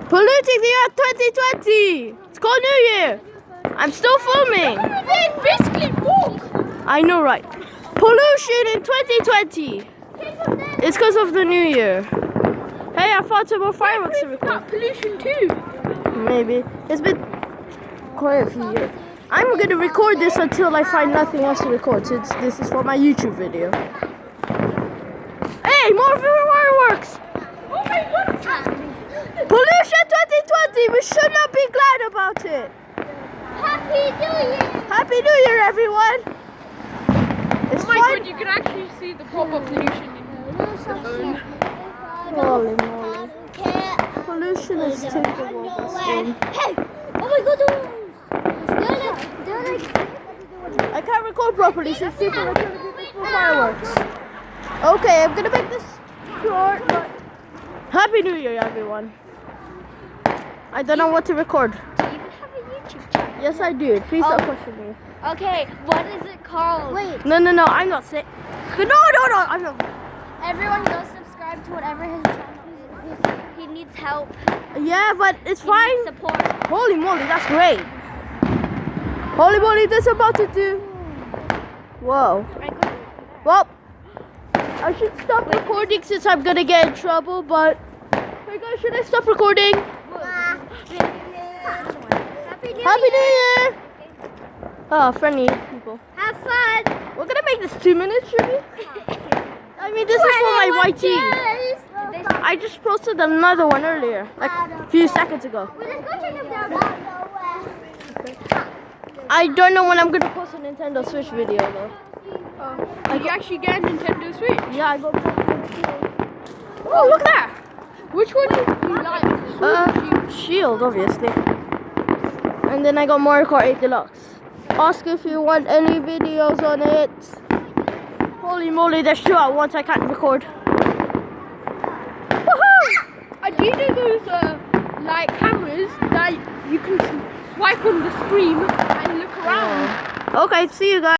Polluting the Earth 2020. It's called New Year. I'm still filming. It's basically walk. I know, right? Pollution in 2020. It's because of the New Year. Hey, I found some more fireworks to record. Got pollution too. Maybe. It's been quite a few years. I'm going to record this until I find nothing else to record, since this is for my YouTube video. Hey, more fireworks! Oh my god. Pollution 2020! We should not be glad about it! Happy New Year. Happy New Year, everyone! It's Oh my fun. god, you can actually see the proper pollution in the phone. Holy moly. Pollution is typical of this game. Hey! Oh my god, they're like I can't record properly since people are trying to give us more fireworks. Okay, I'm gonna make this short, but Happy New Year, everyone. I don't know what to record. Do you even have a YouTube channel? Yes, I do. Please don't question me. Okay, what is it called? Wait. No, I'm not sick. No, I'm not. Everyone go subscribe to whatever his channel is. He needs help. Yeah, but it's He fine. needs support. Holy moly, that's great. Holy moly, that's about to do. Whoa. Well, I should stop recording since I'm gonna get in trouble, but hey guys, should I stop recording? Happy New Happy New Year. Year! Oh, friendly people. Have fun. We're gonna make this 2 minutes, should we? I mean, this is for my YT. I just posted another one earlier, like a few seconds ago. I don't know when I'm gonna post a Nintendo Switch video though. You actually get a Nintendo Switch? Yeah, I got. Oh, look there. Which one do you like? Shield, obviously. And then I got Mario Kart 8 Deluxe. Ask if you want any videos on it. Holy moly, there's 2 at once. I can't record. Woohoo! I do know those like cameras that you can swipe on the screen and look around. Okay, see you guys.